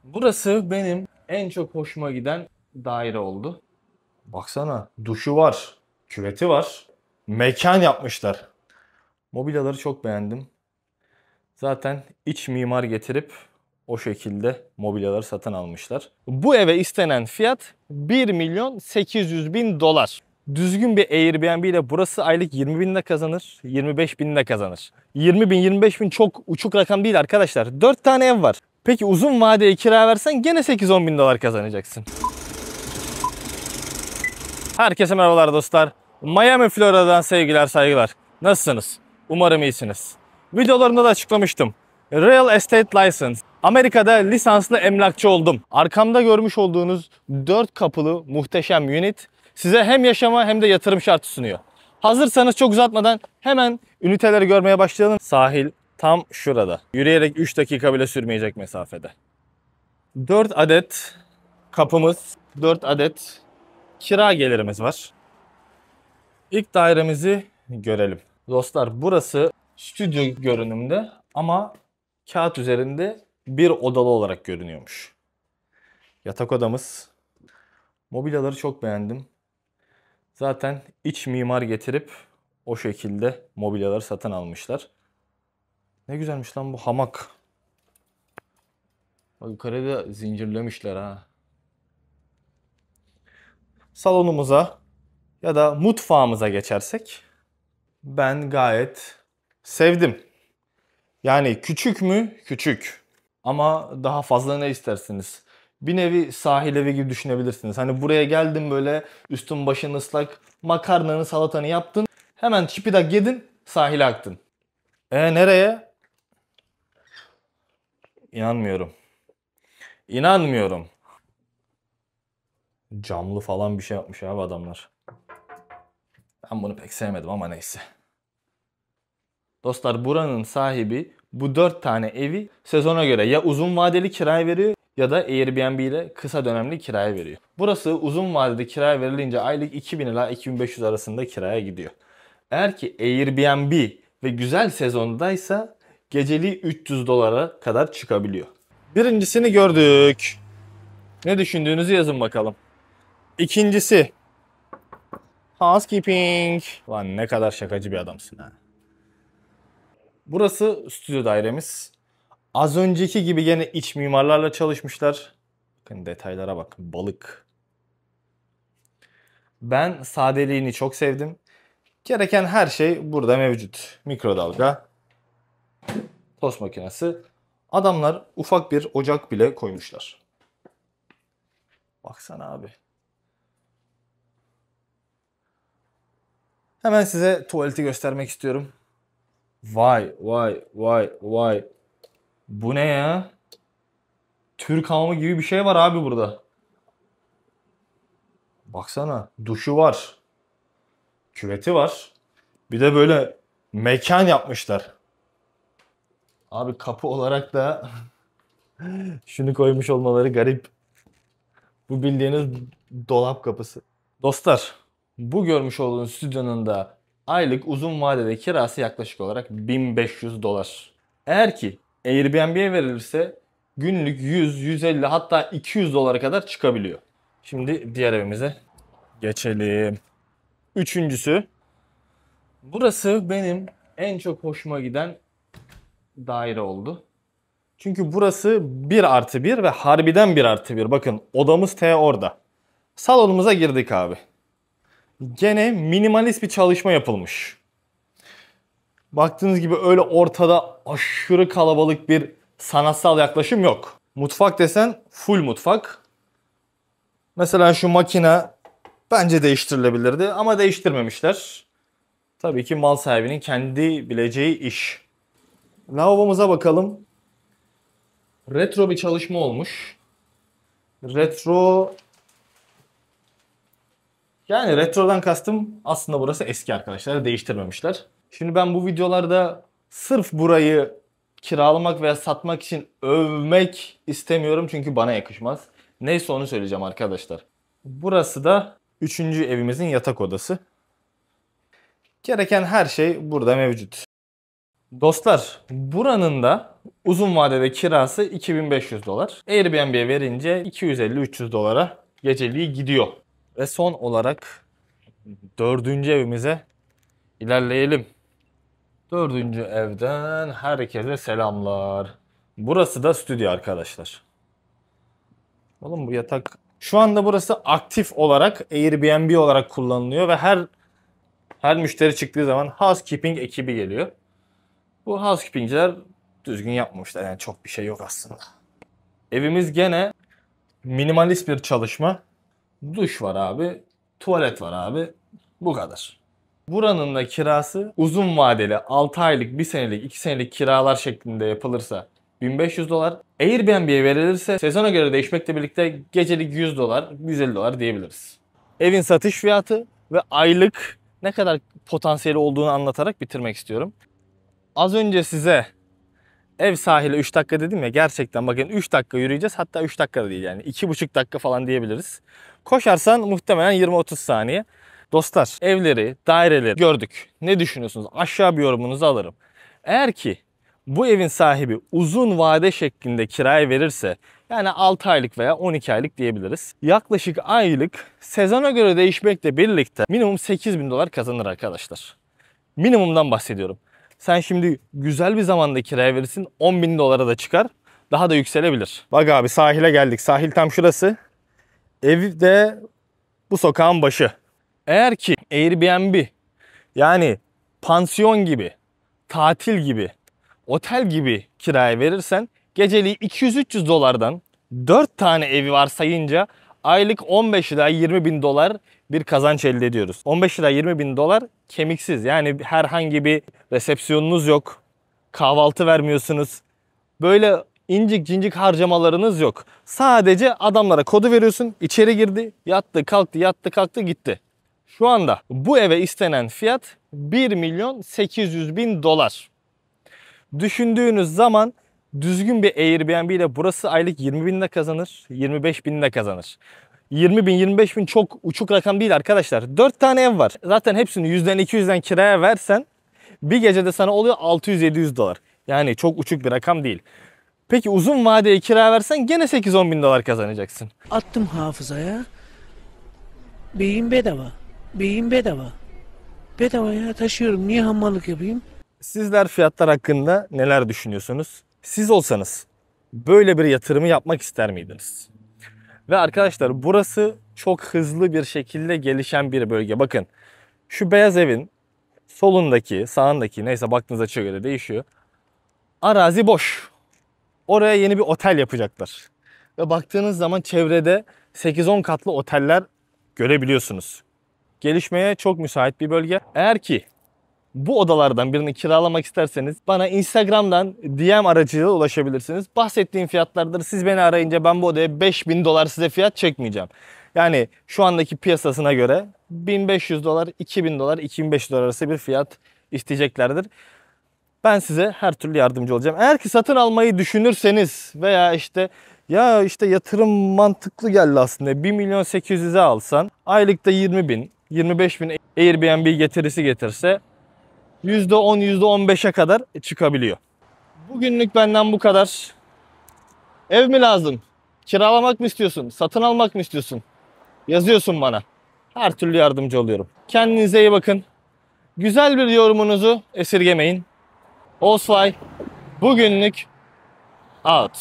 Burası benim en çok hoşuma giden daire oldu. Baksana, duşu var, küveti var. Mekan yapmışlar. Mobilyaları çok beğendim. Zaten iç mimar getirip o şekilde mobilyaları satın almışlar. Bu eve istenen fiyat 1.800.000 dolar. Düzgün bir Airbnb ile burası aylık 20 bin de kazanır, 25 bin de kazanır. 20 bin, 25 bin çok uçuk rakam değil arkadaşlar. 4 tane ev var. Peki uzun vadeye kira versen gene 8-10 bin dolar kazanacaksın. Herkese merhabalar dostlar. Miami, Florida'dan sevgiler, saygılar. Nasılsınız? Umarım iyisiniz. Videolarımda da açıklamıştım. Real Estate License. Amerika'da lisanslı emlakçı oldum. Arkamda görmüş olduğunuz 4 kapılı muhteşem unit size hem yaşama hem de yatırım şartı sunuyor. Hazırsanız çok uzatmadan hemen üniteleri görmeye başlayalım. Sahil tam şurada. Yürüyerek 3 dakika bile sürmeyecek mesafede. 4 adet kapımız, 4 adet kira gelirimiz var. İlk dairemizi görelim. Dostlar, burası stüdyo görünümde ama kağıt üzerinde bir odalı olarak görünüyormuş. Yatak odamız. Mobilyaları çok beğendim. Zaten iç mimar getirip o şekilde mobilyaları satın almışlar. Ne güzelmiş lan bu hamak. Bak, yukarıda zincirlemişler ha. Salonumuza ya da mutfağımıza geçersek ben gayet sevdim. Yani küçük mü? Küçük. Ama daha fazla ne istersiniz? Bir nevi sahil evi gibi düşünebilirsiniz. Hani buraya geldin, böyle üstün başın ıslak, makarnanı salatanı yaptın. Hemen çipidak yedin, sahile aktın. Nereye? İnanmıyorum. İnanmıyorum. Camlı falan bir şey yapmış abi adamlar. Ben bunu pek sevmedim ama neyse. Dostlar, buranın sahibi bu 4 tane evi sezona göre ya uzun vadeli kiraya veriyor ya da Airbnb ile kısa dönemli kiraya veriyor. Burası uzun vadede kiraya verilince aylık 2000 ila 2500 arasında kiraya gidiyor. Eğer ki Airbnb ve güzel sezondaysa geceliği 300 dolara kadar çıkabiliyor. Birincisini gördük. Ne düşündüğünüzü yazın bakalım. İkincisi housekeeping. Lan ne kadar şakacı bir adamsın ha. Burası stüdyo dairemiz. Az önceki gibi yine iç mimarlarla çalışmışlar. Bakın detaylara bak. Balık. Ben sadeliğini çok sevdim. Gereken her şey burada mevcut. Mikrodalga, tost makinesi. Adamlar ufak bir ocak bile koymuşlar. Baksana abi. Hemen size tuvaleti göstermek istiyorum. Vay vay vay vay. Bu ne ya? Türk hamamı gibi bir şey var abi burada. Baksana, duşu var. Küveti var. Bir de böyle mekan yapmışlar. Abi kapı olarak da şunu koymuş olmaları garip. Bu bildiğiniz dolap kapısı. Dostlar, bu görmüş olduğunuz stüdyonun da aylık uzun vadede kirası yaklaşık olarak 1500 dolar. Eğer ki Airbnb'ye verilirse günlük 100, 150 hatta 200 dolara kadar çıkabiliyor. Şimdi diğer evimize geçelim. Üçüncüsü. Burası benim en çok hoşuma giden daire oldu. Çünkü burası 1+1 ve harbiden 1+1. Bakın, odamız T orada. Salonumuza girdik abi. Gene minimalist bir çalışma yapılmış. Baktığınız gibi öyle ortada aşırı kalabalık bir sanatsal yaklaşım yok. Mutfak desen full mutfak. Mesela şu makine bence değiştirilebilirdi ama değiştirmemişler. Tabii ki mal sahibinin kendi bileceği iş. Lavabomuza bakalım. Retro bir çalışma olmuş. Retro... Yani retrodan kastım aslında burası eski arkadaşlar. Değiştirmemişler. Şimdi ben bu videolarda sırf burayı kiralamak veya satmak için övmek istemiyorum. Çünkü bana yakışmaz. Neyse, onu söyleyeceğim arkadaşlar. Burası da 3. evimizin yatak odası. Gereken her şey burada mevcut. Dostlar, buranın da Uzun vadede kirası 2500 dolar. Airbnb'ye verince 250-300 dolara geceliği gidiyor. Ve son olarak dördüncü evimize ilerleyelim. Dördüncü evden herkese selamlar. Burası da stüdyo arkadaşlar. Oğlum bu yatak... Şu anda burası aktif olarak Airbnb olarak kullanılıyor ve her müşteri çıktığı zaman housekeeping ekibi geliyor. Bu housekeepingciler düzgün yapmamışlar. Yani çok bir şey yok aslında. Evimiz gene minimalist bir çalışma. Duş var abi. Tuvalet var abi. Bu kadar. Buranın da kirası uzun vadeli 6 aylık, 1 senelik, 2 senelik kiralar şeklinde yapılırsa 1500 dolar. Airbnb'ye verilirse sezona göre değişmekle birlikte gecelik 100 dolar, 150 dolar diyebiliriz. Evin satış fiyatı ve aylık ne kadar potansiyeli olduğunu anlatarak bitirmek istiyorum. Az önce size ev sahili 3 dakika dedim ya, gerçekten bakın 3 dakika yürüyeceğiz, hatta 3 dakika da değil yani 2,5 dakika falan diyebiliriz. Koşarsan muhtemelen 20-30 saniye. Dostlar, evleri, daireleri gördük. Ne düşünüyorsunuz? Aşağı bir yorumunuzu alırım. Eğer ki bu evin sahibi uzun vade şeklinde kiraya verirse, yani 6 aylık veya 12 aylık diyebiliriz, yaklaşık aylık sezona göre değişmekle birlikte minimum 8.000 dolar kazanır arkadaşlar. Minimumdan bahsediyorum. Sen şimdi güzel bir zamanda kiraya verirsin, 10.000 dolara da çıkar. Daha da yükselebilir. Bak abi, sahile geldik. Sahil tam şurası. Ev de bu sokağın başı. Eğer ki Airbnb, yani pansiyon gibi, tatil gibi, otel gibi kiraya verirsen geceliği 200-300 dolardan 4 tane evi varsayınca aylık 15 ila 20 bin dolar bir kazanç elde ediyoruz. 15 ila 20 bin dolar kemiksiz. Yani herhangi bir resepsiyonunuz yok. Kahvaltı vermiyorsunuz. Böyle incik cincik harcamalarınız yok. Sadece adamlara kodu veriyorsun. İçeri girdi, yattı, kalktı, yattı, kalktı, gitti. Şu anda bu eve istenen fiyat 1.800.000 dolar. Düşündüğünüz zaman düzgün bir Airbnb ile burası aylık 20.000 de kazanır, 25.000 de kazanır. 20.000, 25.000 çok uçuk rakam değil arkadaşlar. 4 tane ev var. Zaten hepsini 100'den 200'den kiraya versen bir gecede sana oluyor 600-700 dolar. Yani çok uçuk bir rakam değil. Peki uzun vadeli kira versen gene 8-10 bin dolar kazanacaksın. Attım hafızaya. Beyin bedava. Beyin bedava. Bedava ya, taşıyorum. Niye hamallık yapayım? Sizler fiyatlar hakkında neler düşünüyorsunuz? Siz olsanız böyle bir yatırımı yapmak ister miydiniz? Ve arkadaşlar, burası çok hızlı bir şekilde gelişen bir bölge. Bakın, şu beyaz evin solundaki, sağındaki, neyse baktığınız açıya göre değişiyor. Arazi boş. Oraya yeni bir otel yapacaklar. Ve baktığınız zaman çevrede 8-10 katlı oteller görebiliyorsunuz. Gelişmeye çok müsait bir bölge. Eğer ki bu odalardan birini kiralamak isterseniz bana Instagram'dan DM aracılığıyla ulaşabilirsiniz. Bahsettiğim fiyatlardır. Siz beni arayınca ben bu odaya 5.000 dolar size fiyat çekmeyeceğim. Yani şu andaki piyasasına göre 1.500 dolar, 2.000 dolar, 2.500 dolar arası bir fiyat isteyeceklerdir. Ben size her türlü yardımcı olacağım. Eğer ki satın almayı düşünürseniz veya işte yatırım mantıklı geldi aslında, 1.800.000'e alsan aylıkta 20.000, 25.000 Airbnb getirisi getirse %10, %15'e kadar çıkabiliyor. Bugünlük benden bu kadar. Ev mi lazım? Kiralamak mı istiyorsun? Satın almak mı istiyorsun? Yazıyorsun bana. Her türlü yardımcı oluyorum. Kendinize iyi bakın. Güzel bir yorumunuzu esirgemeyin. Osfay bugünlük out.